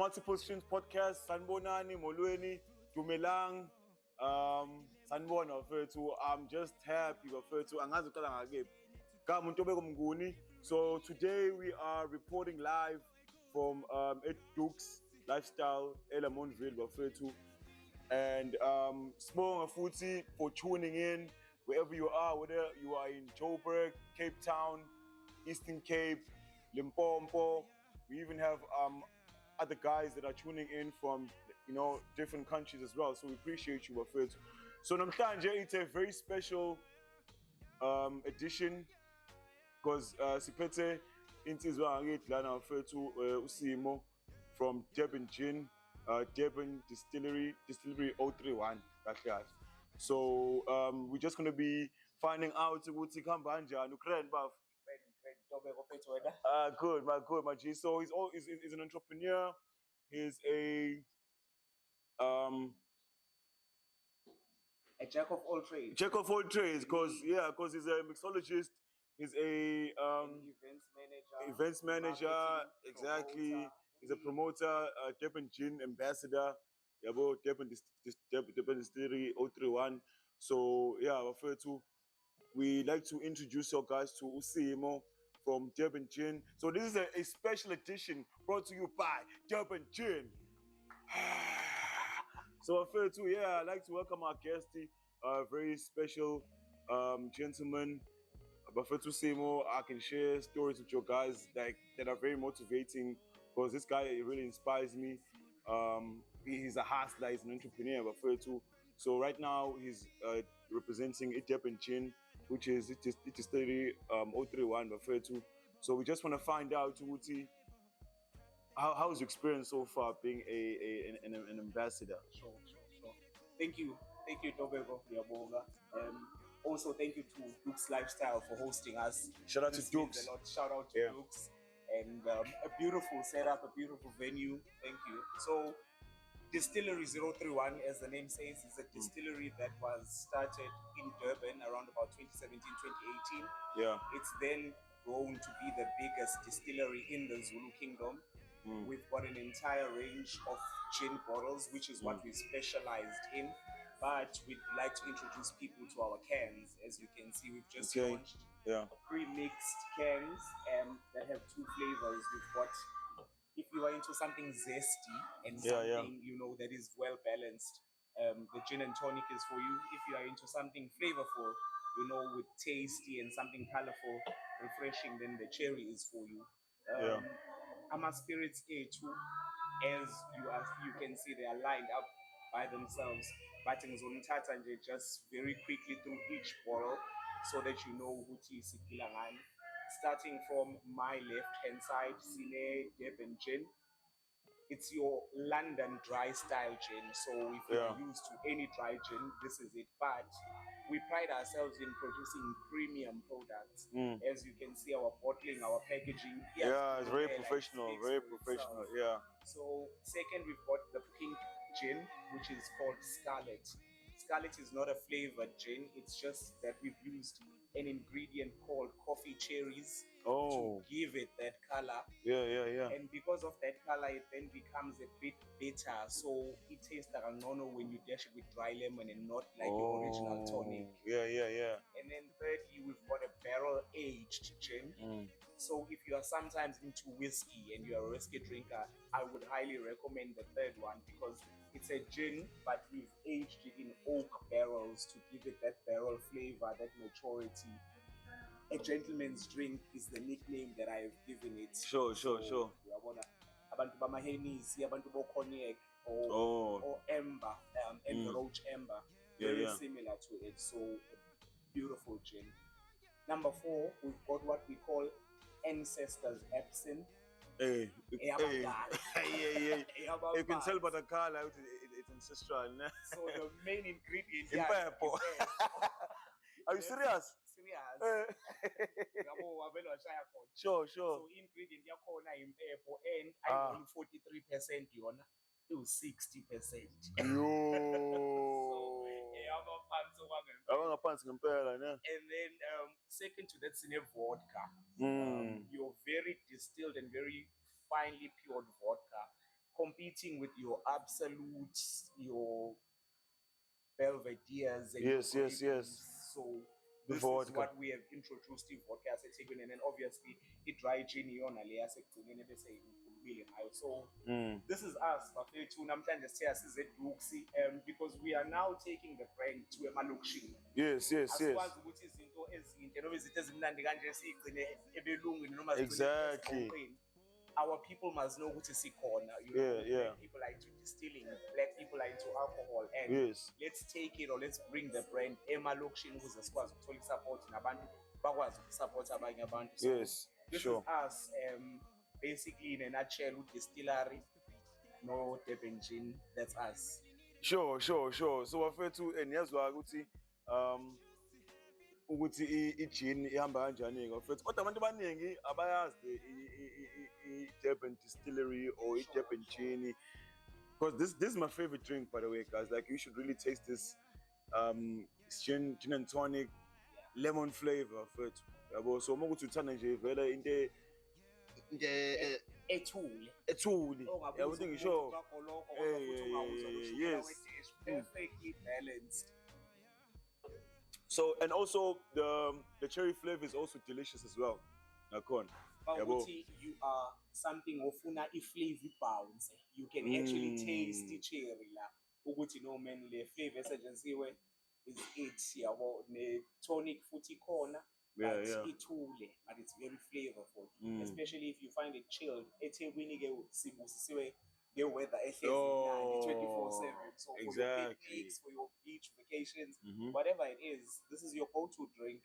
Multiple Streams Podcast. Sanbonani, Molweni, Dumelang. Sanbona Fetu. I'm just happy Fetu. Angazi ukala ngakephi. Kama uNtobeko Mnguni. So today we are reporting live from Ed Duke's Lifestyle, Elamontville Fetu. And Sibonga futhi for tuning in wherever you are, whether you are in Joburg, Cape Town, Eastern Cape, Limpopo. We even have other guys that are tuning in from different countries as well. So we appreciate you, Bafethu. So namhlanje it's a very special edition because siphethe insizwa ngakithi lana Bafethu uSimo from Durban Gin, Durban Distillery 031. So we're just going to be finding out ukuthi khamba kanjani uKren baf. Good, my G. So he's an entrepreneur. He's a jack of all trades. Jack of all trades, because he's a mixologist. He's a events manager. Exactly. Promoter. He's a promoter, Durban Gin ambassador. Durban Distillery 031. So we like to introduce you guys to Usimo from Durban Gin. So this is a special edition brought to you by Durban Gin. So I'd like to welcome our guest, a very special gentleman. Bafethu Simo, I can share stories with you guys that are very motivating because this guy really inspires me. He's a hustler, he's an entrepreneur, Bafethu. So right now he's representing Durban Gin, which is Distillery 031 Bafethu. So we just want to find out, Uti, how's your experience so far being an ambassador? Sure. Thank you, Tobeko Yabonga. Also, thank you to Duke's Lifestyle for hosting us. Shout out to Duke's. Shout out to Duke's. And a beautiful setup, a beautiful venue. Thank you. So, Distillery 031, as the name says, is a distillery that was started in Durban around about 2017, 2018. Yeah. It's then grown to be the biggest distillery in the Zulu Kingdom. We've got an entire range of gin bottles, which is what we specialized in. But we'd like to introduce people to our cans. As you can see, we've just launched pre-mixed cans that have two flavors. We've got, if you are into something zesty and something that is well balanced, the gin and tonic is for you. If you are into something flavorful, with tasty and something colorful, refreshing, then the cherry is for you. Ama spirits A2, as you can see, they are lined up by themselves. But ngizonithatha just very quickly through each bottle so that you know ukuthi siphila ngani. Starting from my left hand side, Sine Durban Gin. It's your London dry style gin. So if you're used to any dry gin, this is it. But we pride ourselves in producing premium products. As you can see, our bottling, our packaging. It's very professional, yeah. So second, we've got the pink gin, which is called Scarlet. Scarlet is not a flavored gin. It's just that we've used an ingredient called coffee cherries to give it that color. Yeah. And because of that color, it then becomes a bit bitter. So it tastes like a nono when you dash it with dry lemon and not like the original tonic. Yeah. And then thirdly, we've got a barrel-aged gin. So if you are sometimes into whiskey and you're a whiskey drinker, I would highly recommend the third one because it's a gin, but we've aged it in oak barrels to give it that barrel flavor, that maturity. A gentleman's drink is the nickname that I've given it. Sure. Abantu bamahenisi, abantu bo cognac or amber, Roach amber, very similar to it. So beautiful gin. Number 4, we've got what we call Ancestors Absinthe. You can tell by the color it's ancestral. So the main ingredient is purple. Are you serious? Serious. Sure. So ingredient yakhona impepho and I'm on 43% yona. It was 60%. And then second to that, it's vodka. Your very distilled and very finely cured vodka. competing with your absolutes, your Belvederes, and your Yes, yes, Golden. yes. So The this is vodka. what we have introduced in vodka yaseThekwini, and then obviously i-dry gin iyona le yasekugcineni bese ngikhulumile ngayo. So this is us bafethu namhlanje sithe asize Duxi because we are now taking the brand to emalokishini. Yes, yes, yes. Asikwazi ukuthi izinto ezinhle noma izinto ezimnandi kanje siyigcine ebelungwini noma sigcine Exactly. esibhonqweni. Our people must know ukuthi sikhona. Black people are into distilling, black people are into alcohol, and Yes. let's take it or let's bring the brand emalokishini ukuze sikwazi ukuthola isupport nabantu bakwazi ukusupport abanye abantu. So Yes, this sure. is us basically in a nutshell with distillery, no Durban gin, that's us. Sure. So bafethu niyazwa ukuthi i-gin ihamba kanjani ngafethu kodwa abantu abaningi abayazi i-Durban distillery or i-Durban gin because this is my favorite drink, by the way, guys. Like, you should really taste this it's gin and tonic, lemon flavor fethu yabo. So uma ukuthi uthanda nje vele into Ethule yabo ukuthi ngisho yes, perfectly balanced. so and also the cherry flavor is also delicious as well nakhona yabo. You are something ofuna i-flavor bounce, you can actually taste the cherry la ukuthi no man le flavor esetshenzisiwe is it yabo, ne tonic futhi khona but ithule, but it's very flavorful, especially if you find it chilled. eThekwini ke sibusisiwe nge-weather ehlezi mnandi 24/7, so for your picnics, for your beach vacations, whatever it is, this is your go-to drink.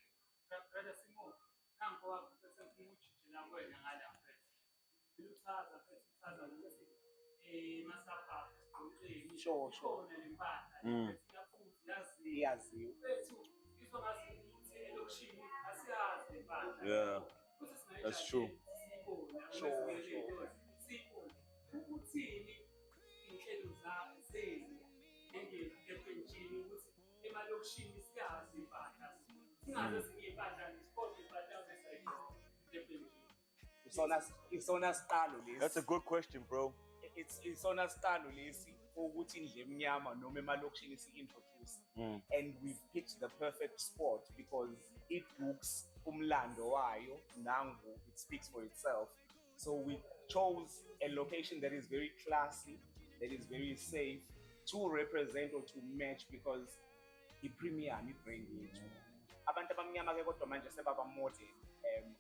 Sure. Iyaziwa. Yeah, that's true. Sure. Isona siqalo lesi. That's a good question, bro. It's isona siqalo lesi ukuthi indle emnyama noma emalokishini si-introduce, and we've picked the perfect spot because it looks umlando wayo nangu, it speaks for itself. So we chose a location that is very classy, that is very safe, to represent or to match because i-premium i-brand yethu. Abantu abamnyama ke kodwa manje sebaba modern.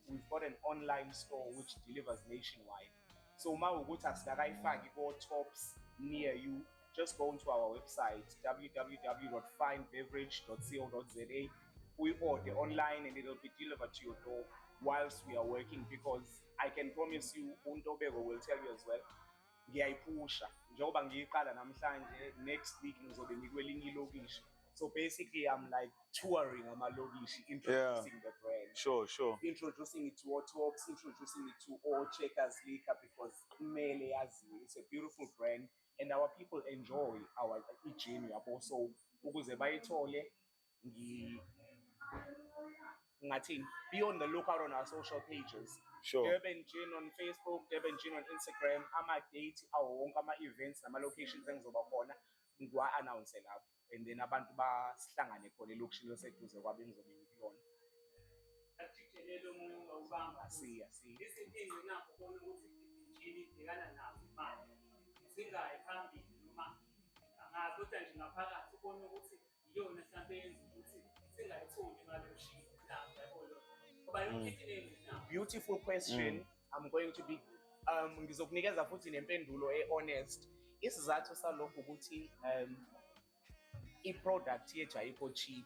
We've got an online store which delivers nationwide. So uma ukuthi asikakayifaki ko-tops near you, just go onto our website www.finebeverage.co.za. We order online and it'll be delivered to your door whilst we are working, because I can promise you, Untobeko will tell you as well, ngiyayipusha njengoba ngiyiqala namhlanje, next week ngizobe ngikwelinye ilokishi. So basically I'm like touring amalokishi, introducing the brand. Sure. Introducing it to all tops, introducing it to all Checkers Liquor, because kumele yaziwe, it's a beautiful brand and our people enjoy our gin yabo. So ukuze bayithole ngathini, be on the lookout on our social pages. Sure. Durban Gin on Facebook, Durban Gin on Instagram, ama-date awo wonke ama-events nama-locations engizoba khona ngiwa-announce lapho, and then abantu basihlangane khona elokishini loseduze kwabe engizobe ngikuyona. Asiya. Beautiful question. I'm going to be ngizokunikeza futhi nempendulo honest. Isizathu salokho ukuthi i-product yethu ayikho cheap,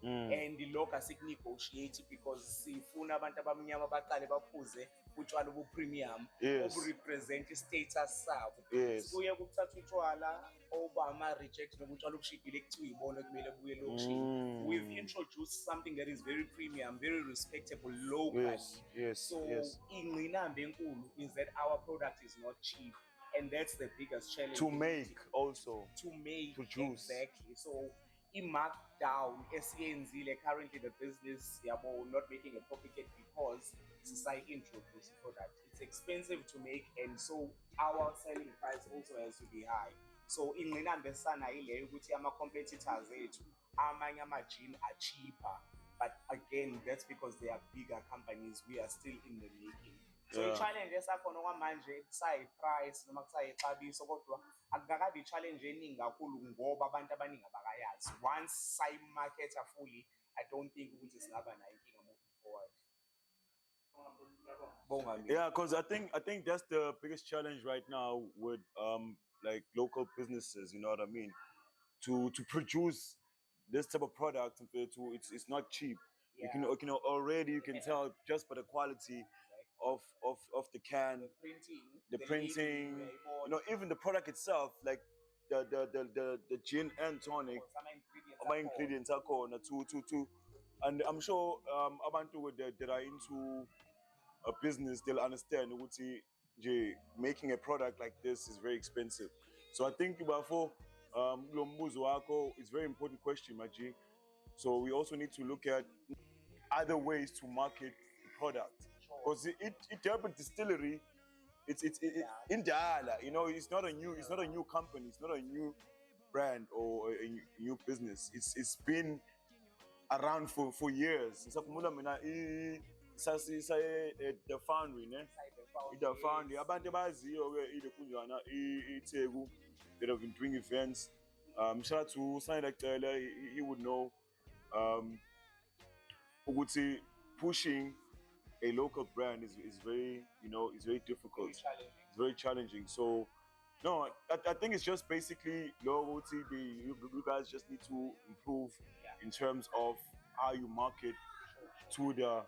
and lokho asikunegotiate because sifuna abantu abamnyama baqale baphuze utshwala obu-premium obu-represent i-status sabo. Kuye kuthatha utshwala obama-reject noma utshwala obushibhile kuthiwa yibona kumele buye elokishini. We've introduced something that is very premium, very respectable locally. So ingqinamba enkulu is that our product is not cheap, and that's the biggest challenge to make, produce. Exactly. So i-markdown esiyenzile currently the business yabo not making a profit yet because society introduce product. it's expensive to make, and so our selling price also has to be high. So ingqinambesana ileyo ukuthi ama-competitors ethu amanye ama-gin are cheaper, but again that's because they are bigger companies, we are still in the making. So Yeah. i-challenge esakhona okwamanje kusayi-price noma kusayixabiso, kodwa akukakabi i-challenge eningi kakhulu ngoba abantu abaningi abakayazi. Once sayimaketha fully, I don't think ukuthi singaba nayo inkinga moving forward. Yeah, because I think that's the biggest challenge right now with like local businesses. You know what I mean? To produce this type of product, it's not cheap. Yeah. You can already you can tell just by the quality of the can, the printing. You know, even the product itself, like the gin and tonic, my ingredients are called to, and I'm sure abantu that are into a business, they'll understand ukuthi nje making a product like this is very expensive. So I think before lo mbuzo wakho, it's a very important question, Maji. So we also need to look at other ways to market the product, because it Durban Distillery, it's in Dala, you know, it's not a new company, it's not a new brand or a new business. It's been around for years. The foundry, ne? The foundry. Abantu baziyo ke ile kunjana iTheku that have been doing events. Shout out to Sandy Taylor, he would know. Ukuthi pushing a local brand is very, you know, it's very difficult. It's very challenging. So no, I think it's just basically loyalty. You guys just need to improve in terms of how you market to the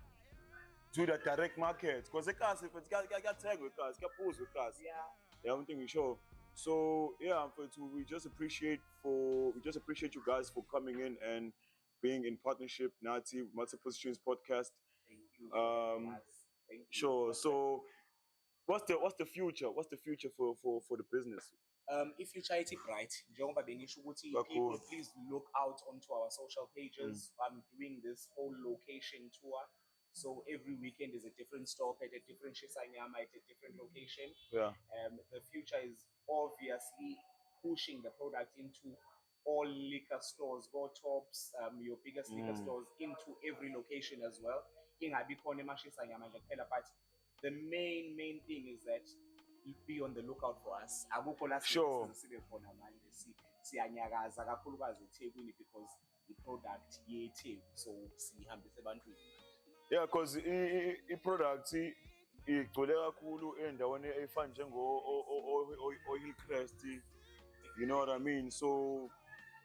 direct market. Because the cars, if it's got tag with cars, got pose with cars. Yeah, I don't think we show. So yeah, we just appreciate you guys for coming in and being in partnership, Nati Multiple Streams Podcast. Thank you. Thank you. Sure. So what's the future? What's the future for the business? If you try it bright, people please look out onto our social pages. I'm doing this whole location tour. So every weekend is a different stop at a different Shisanyama at a different location. Yeah. The future is obviously pushing the product into all liquor stores, Go Tops, your biggest liquor stores, into every location as well. But the main thing is that you be on the lookout for us. Sure. Because the product so yeah, because i-product igcwele kakhulu endaweni efana njengo Hillcrest, you know what I mean? So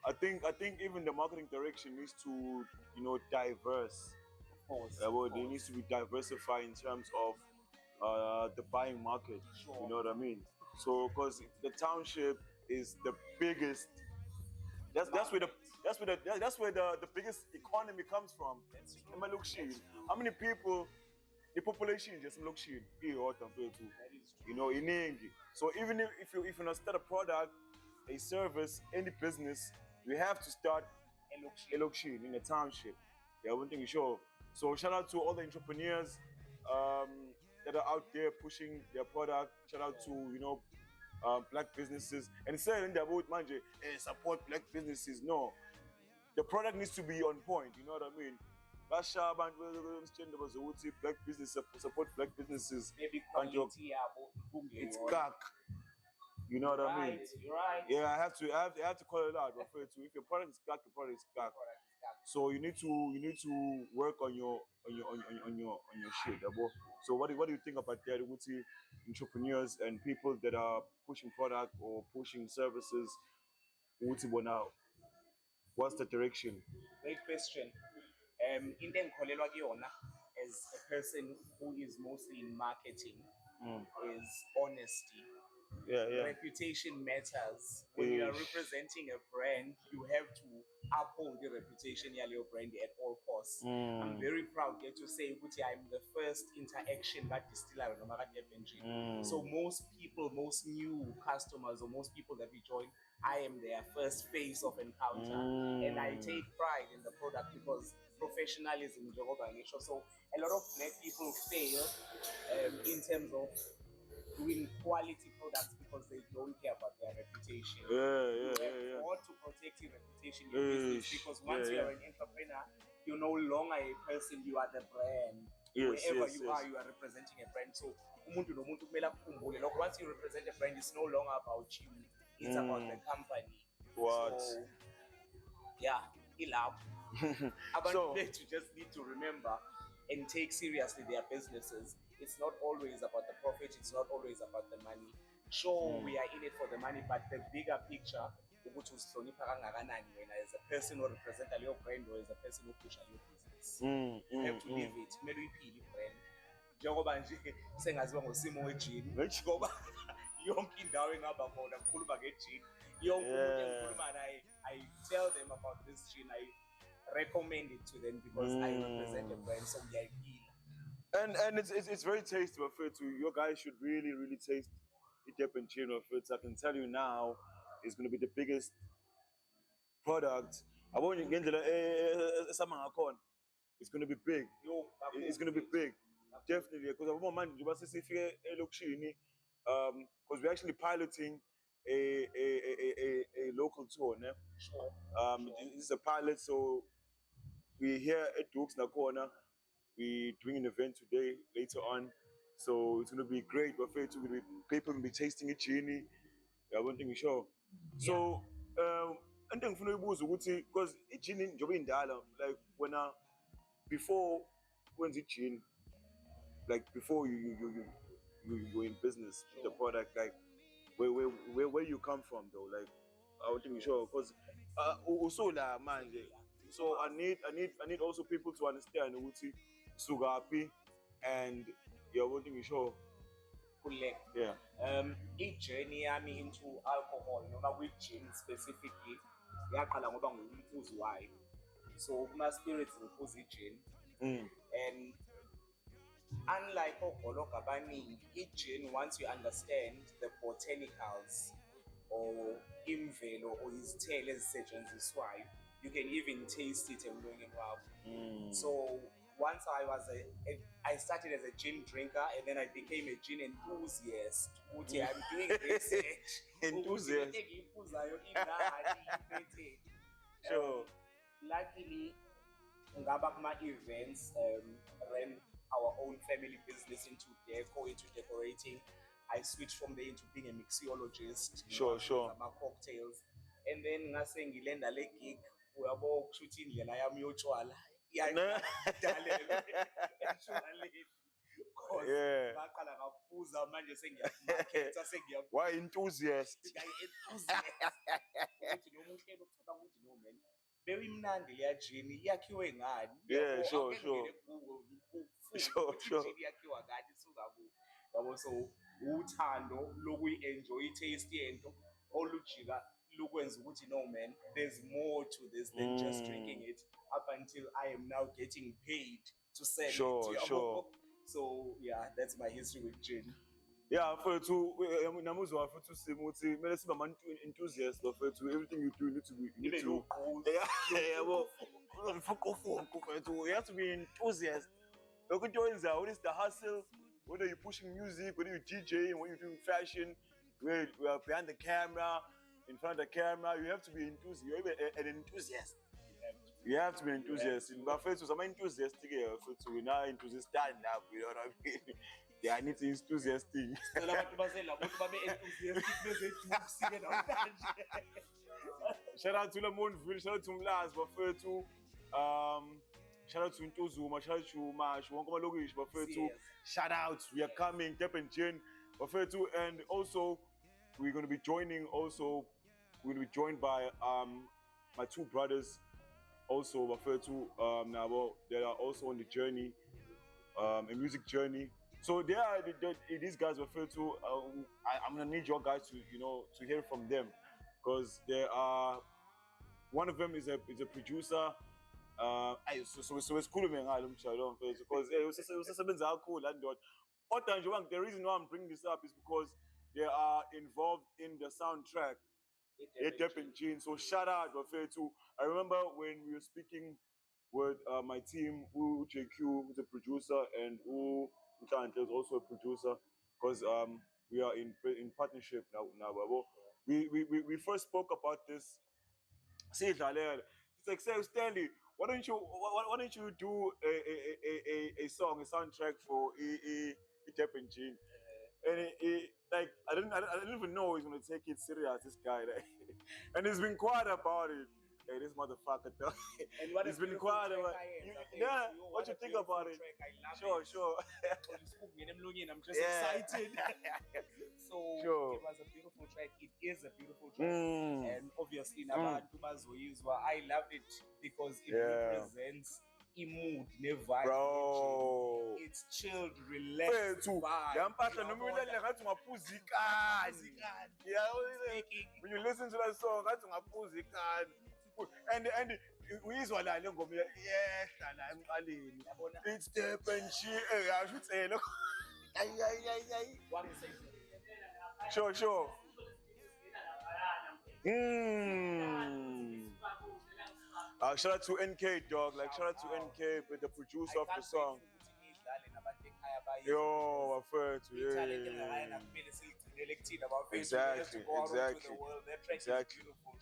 I think even the marketing direction needs to, you know, diverse. Of course. It needs to be diversified in terms of the buying market. Sure. You know what I mean? So because the township is the biggest. That's where the biggest economy comes from. How many people? The population just look shit. You know, in English. So even if you start a product, a service, any business, you have to start in the township. Yeah, one thing is sure. So shout out to all the entrepreneurs that are out there pushing their product. Shout out to, you know, black businesses. And saying that about manje, support black businesses. No, the product needs to be on point. You know what I mean? Black business support black businesses. Maybe quality, it's cack. You know what I mean? You're right. Yeah, I have to call it out. Refer to if your product is cack, your product is cack. So you need to work on your shit. So what do you think about that? Entrepreneurs and people that are pushing product or pushing services? What's the direction? Great question. As a person who is mostly in marketing is honesty. Yeah. Reputation matters. When you are representing a brand, you have to uphold the reputation yaleyo brand at all costs. I'm very proud to say ukuthi I'm the first interaction that distillery noma ka Durban Gin. So most people, most new customers or most people that we join, I am their first face of encounter, and I take pride in the product because professionalism njengoba ngisho. So a lot of black people fail in terms of doing quality products because they don't care about their reputation. You have got to protect your reputation in business because once you are an entrepreneur, you're no longer a person, you are the brand. Wherever you are, you are representing a brand. So once you represent a brand, it's no longer about you, it's about the company. What? So, yeah, So, you just need to remember and take seriously their businesses. It's not always about the profit, it's not always about the money. Sure, we are in it for the money, but the bigger picture, as a person who represents a little brand or as a person who pushes your business. You have to live it. Maybe you brand. Njengoba nje sengaziwa ngosimo wejini ngoba yonke indawo engaba khona kukhuluma ngejini yonke umuntu engikhuluma naye I tell them about this gin, I recommend it to them because I represent a brand, so and it's very tasty, but you guys should really taste it up in Gin. I can tell you now, it's going to be the biggest product. I want you to it's going to be big. It's going to be big, definitely. Because I want man, because we're actually piloting a local tour. Ne? Sure. This is a pilot, so we're here at Dukes Nakona. We're doing an event today, later on. So it's going to be great. People will be tasting it, genie. I want to show. So, and then because genie like before when's it gin? Like before you in business with the product, like where you come from though, like I want to show because also man. So I need also people to understand ukuthi sugapi and you're wanting to show. Yeah. A journey yami into alcohol, noma with gin specifically, yaqala ngoba ngumfuzi wayo. So kuma spirits ngiphuza gin. And unlike ogologa abaningi, gin, once you understand the botanicals or imvelo or izithelo ezisetshenziswayo, you can even taste it emlonyeni wakho. So once I started as a gin drinker and then I became a gin enthusiast. I'm doing research. Enthusiast. Sure. Luckily, ngaba kuma events, ran our own family business into decorating. I switched from there into being a mixologist. Sure. My cocktails. And then ngase ngilenda le gig uyabo ukushuthi indlela yami yotshwala. Yeah. Why enthusiast? Very mnandi leya gin yakhiwe ngani? Yeah, sure. Yakhiwa ngani sukaku. Yabo so uthando lokuyi-enjoy taste yento olujika lukwenza ukuthi no man, there's more to this than just drinking it up until I am now getting paid to sell it. Sure. So yeah, that's my history with gin. Yeah, namuzwa futhi simuthi mele sibe abantu enthusiast futhi everything you do you need to you have to be enthusiast. What is the hustle? Whether you're pushing music, whether you're DJing, when you're doing fashion, where you are behind the camera, in front of the camera, you have to be enthusiast. You're an enthusiast. You have to be enthusiastic. But first, I'm enthusiastic. We're not enthusiastic stand up. You know what I mean? Yeah, I need to enthusiastic. Shout out to Lamontville, shout out to Mlas, but first to shout out to Ntozuma, shout out to Mash, but first to shout out. We are coming, Durban Gin, but first to, and also we're going to be joining. Also, we're going to be joined by my two brothers. Also referred to now, they are also on the journey, a music journey. So these guys referred to. I'm gonna need your guys to to hear from them, because they are one of them is a producer. So sikhulume ngalo mjalo mfethu because usesebenza kakhulu la ndoda. Kodwa nje the reason why I'm bringing this up is because they are involved in the soundtrack. Durban Jean. So shout out mfethu. I remember when we were speaking with my team, JQ, who's a producer, and Ntlantla is also a producer, because we are in partnership now. We first spoke about this. It's like, say, Stanley, why don't you do a song, a soundtrack for Durban Jean? And like I didn't even know he's gonna take it serious, this guy. Like, and he's been quiet about it. Hey, this motherfucker though. And what he's been quiet about it. Yeah, what you think about it? Sure. I'm just excited. So Sure. it was a beautiful track. It is a beautiful track. And obviously I loved it because it represents mood, vibe. Bro, it's chilled, relaxed vibe. When you listen to that song, that's and uyizwa la le ngoma yehla la emqaleni. It's Durban Jean. I should say lo. Ay. Sure. Shout out to NK, dog. Like, shout out to NK, the producer of the song. Yo, I've Exactly.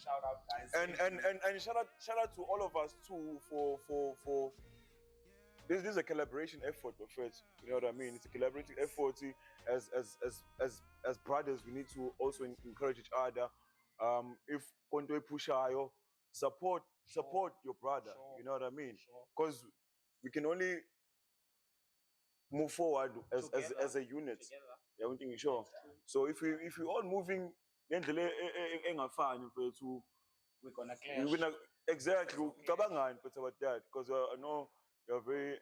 Shout out, guys. And shout out to all of us too for this is a collaboration effort, first. You know what I mean? It's a collaborative effort. As brothers, we need to also encourage each other. If Konto Pushayo, support your brother. Sure. You know what I mean? Because we can only move forward as a unit. Together. Yeah, one thing is sure. So if we all moving, then we're gonna clash. Exactly. About that, because I know you're very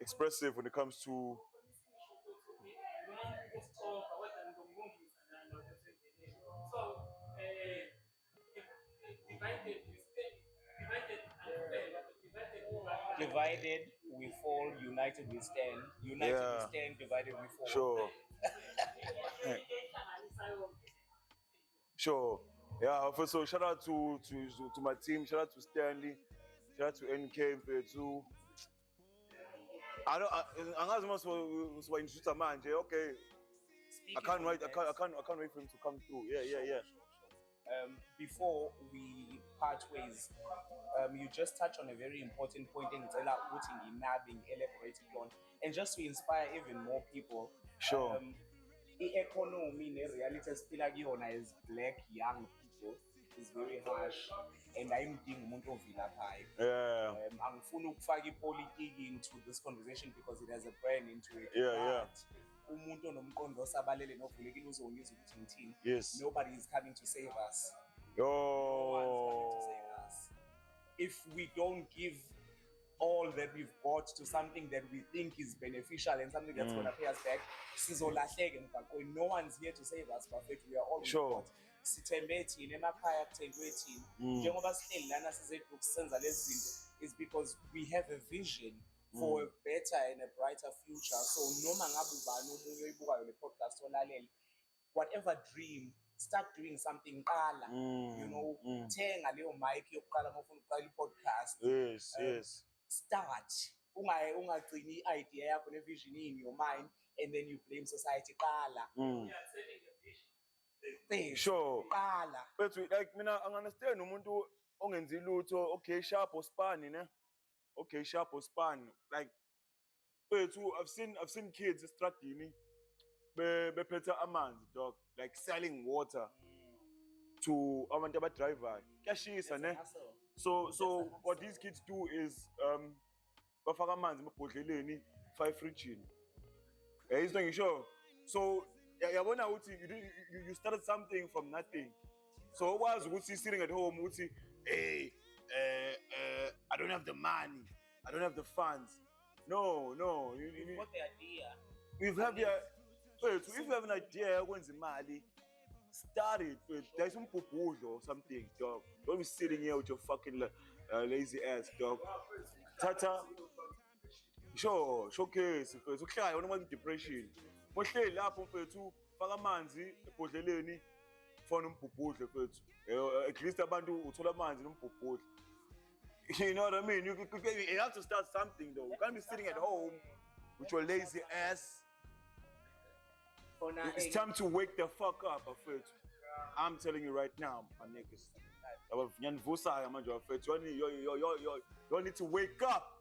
expressive when it comes to. Divided we fall, united we stand. United we stand, divided we fall. Sure. Sure. Yeah, so shout out to my team, shout out to Stanley, shout out to NK too. Okay. I can't wait for him to come through. Yeah. Before we part ways, you just touched on a very important point in being elaborated on, and just to inspire even more people. Sure. The economy, the reality as black young people is very harsh, and I'm being umuntu ovilaphayo. Yeah. Angifuni ukufaka ipolitiki into this conversation because it has a brand into it. Yeah. Umuntu onomqondo osabalele novulekile uzongizwa ukuthi ngithini. Yes. Nobody is coming to save us. No one is coming to save us. If we don't give all that we've got to something that we think is beneficial and something that's going to pay us back, no one's here to save us, but we are all sure. Is because we have a vision for a better and a brighter future. So whatever dream, start doing something. You know, podcast. Yes. Start. Ungagcini idea yakho ne vision in your mind and then you blame society. Sure. But like mina understand umuntu ongenzi lutho, okay, sharp or span, ne? Okay, sharp or span. Like I've seen kids struggling bephethe amanzi, dog, like selling water to abantu abadriver. Kuyashisa, ne? So what these kids do is bafaka amanzi emabhodleleni 5 fridge. It's not sure. So you started something from nothing. So it was Uti sitting at home, Uti, hey, I don't have the money, I don't have the funds. No. You've got the idea. If you have an idea, when's the money? Start it. There's some people or something, dog. Don't be sitting here with your fucking lazy ass, dog. Tata, showcase mfethu uhlaya wona uma depression mohleli lapho mfethu faka amanzi ebhodleleni fona umbhubhudle mfethu at least abantu uthola amanzi nombhubhudle. You know what I mean? You have to start something though. You can't be sitting at home with your lazy ass. It's time to wake the fuck up, mfethu. I'm telling you right now, my niggas. You need to wake up.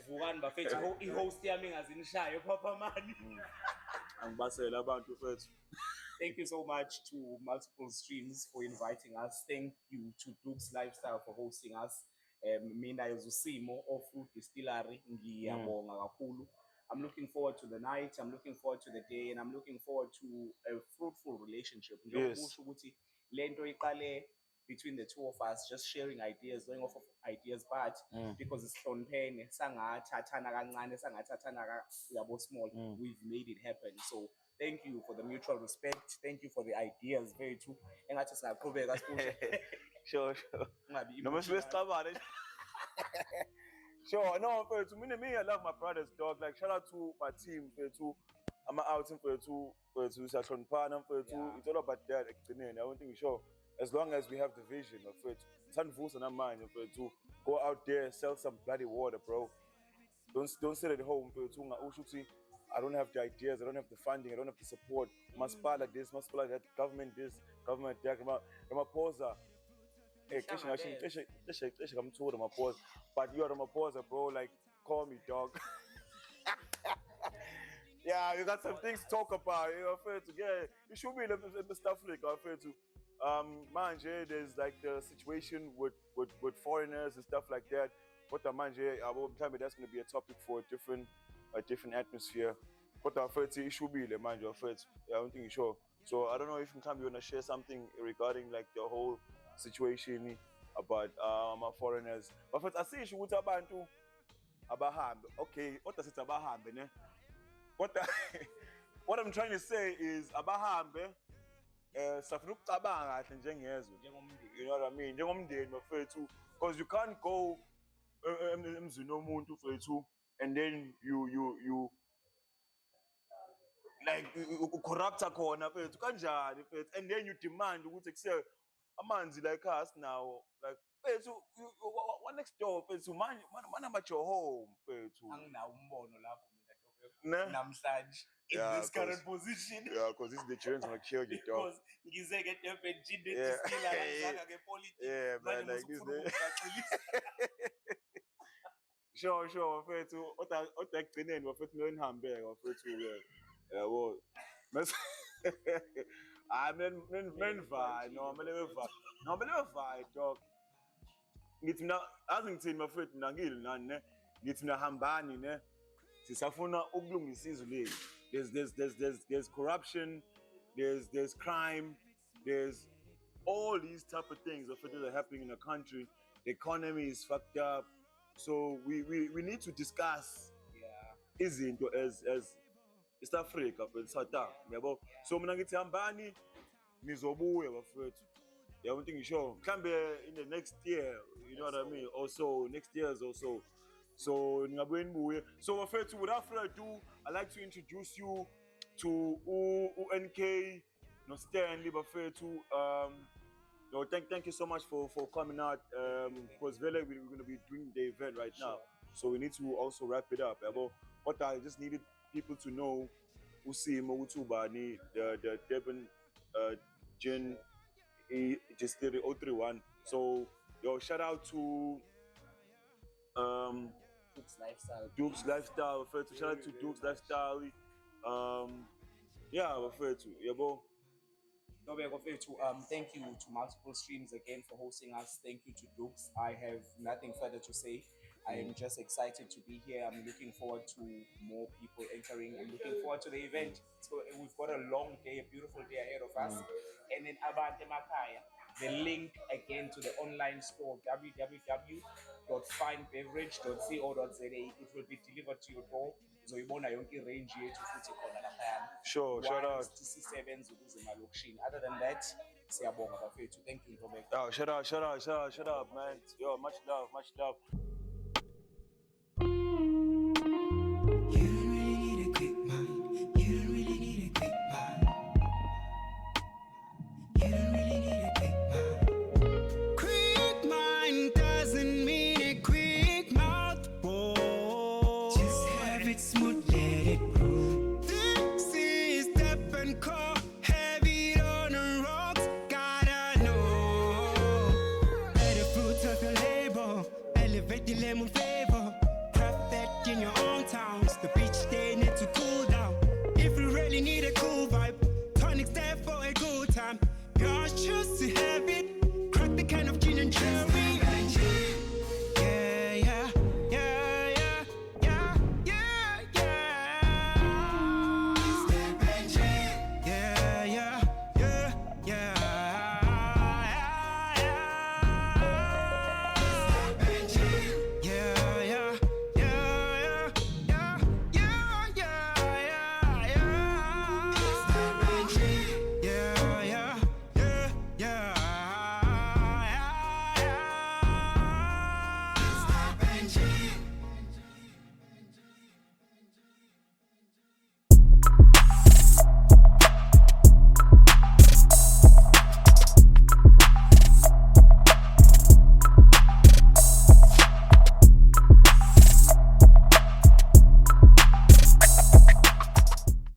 Vukani bafethu i-host yami ingazinishayo papa mani. Angibasela abantu mfethu. Thank you so much to Multiple Streams for inviting us. Thank you to Dukes Lifestyle for hosting us. Mina Yozusimo of Fruit Distillery ngiyabonga kakhulu. I'm looking forward to the night, I'm looking forward to the day, and I'm looking forward to a fruitful relationship. Yes. Lento iqale between the two of us, just sharing ideas, going off of ideas, but because it's hloniphene sangathathana kancane sangathathana yabo small, we've made it happen. So thank you for the mutual respect. Thank you for the ideas. Very true. Engathi singaqhubeka sipushe. Sure. Noma sibesixabane. Sure, no, to me, I love my brothers, dog. Like, shout out to my team, I'm out for Sashon Panam, it's all about that. I don't think sure. As long as we have the vision of it, Sanfus and our mind, to go out there, sell some bloody water, bro. Don't sit at home, I don't have the ideas, I don't have the funding, I don't have the support. Must like this, must like that, government this, government that. Ramaphosa. Hey, I'm told Ramaphosa, but you're Ramaphosa, bro. Like, call me, dog. Yeah, you got some things to talk about. You know, fair to get. You should be in the stuff like fair to. Manje, there's like the situation with foreigners and stuff like that. But the manje, I will tell me that's going to be a topic for a different atmosphere. But the fair to issue be the manje, fair to. Yeah, I don't think you sure. So I don't know if you can want to share something regarding like the whole situation about foreigners. But first, I see you should abantu abahambe. Okay, what does it abahambe, ne? What I'm trying to say is abahambe safuna ukucabanga kahle njengezwe. You know what I mean? Njengomndeni bafethu, because you can't go emzini womuntu fethu and then you like corrupta khona fethu kanjani fethu, and then you demand ukuthi kuse amanzi like us now, like fethu what next door fethu man about your home fethu. Anginawo umbono lapho mina namhlanje in this current position. Yeah, because this is the children's gonna kill you, dog. Because ngize ke Durban jinde distiller ngizaka ke politics. Yeah, man, like this. Sure, fethu oda ekugcineni bafethu nonihambeka bafethu ke. Yabo. Menva, dog. Ngithi mina azi ngithini bafethu mina ngile nani ne. Ngithi mina hambani ne. Sisafuna ukulungisa izwe lethu. There's corruption, there's crime, there's all these type of things that are happening in the country. The economy is fucked up. So we need to discuss izinto as East Africa but South Africa, yabo. So mina ngithi hambani nizobuya bafethu. Yeah, one thing you sure. Can be in the next year, you know what I mean? Also next year's also. So bafethu, without further ado, I'd like to introduce you to UNK, no Stanley bafethu. No, thank you so much for coming out. Because we're going to be doing the event right now, so we need to also wrap it up. But I just needed people to know Usimo Utubani, the Durban Gin Distillery 031. So shout out to Dukes Lifestyle. Shout out to Dukes Lifestyle. Yeah, yabo. Thank you to Multiple Streams again for hosting us. Thank you to Dukes. I have nothing further to say. I am just excited to be here. I'm looking forward to more people entering. I'm looking forward to the event. So we've got a long day, a beautiful day ahead of us. And then Abante Makaya, the link again to the online store, www.finebeverage.co.za. It will be delivered to your door. uzoyibona yonke i-range yethu futhi khona laphayana. Sure, shout out. Whilst sisebenza ukuze emalokishini. Other than that, siyabonga bafethu. Thank you, Ntobeko. Yo, shut up, man. Yo, much love, much love. You don't really need a quick mind. You don't really need a quick mind. You don't really need a quick mind. Quick mind doesn't mean a quick mouth. Whoa. Just have it smooth, let it roll. This is step and core. Have it on the rocks. Gotta know. Let the fruits of your labor elevate the lemon flavor. Craft that in your own town. It's the beach they need to cool down. If you really need a cool vibe, tonics there for a good time. Yours choose to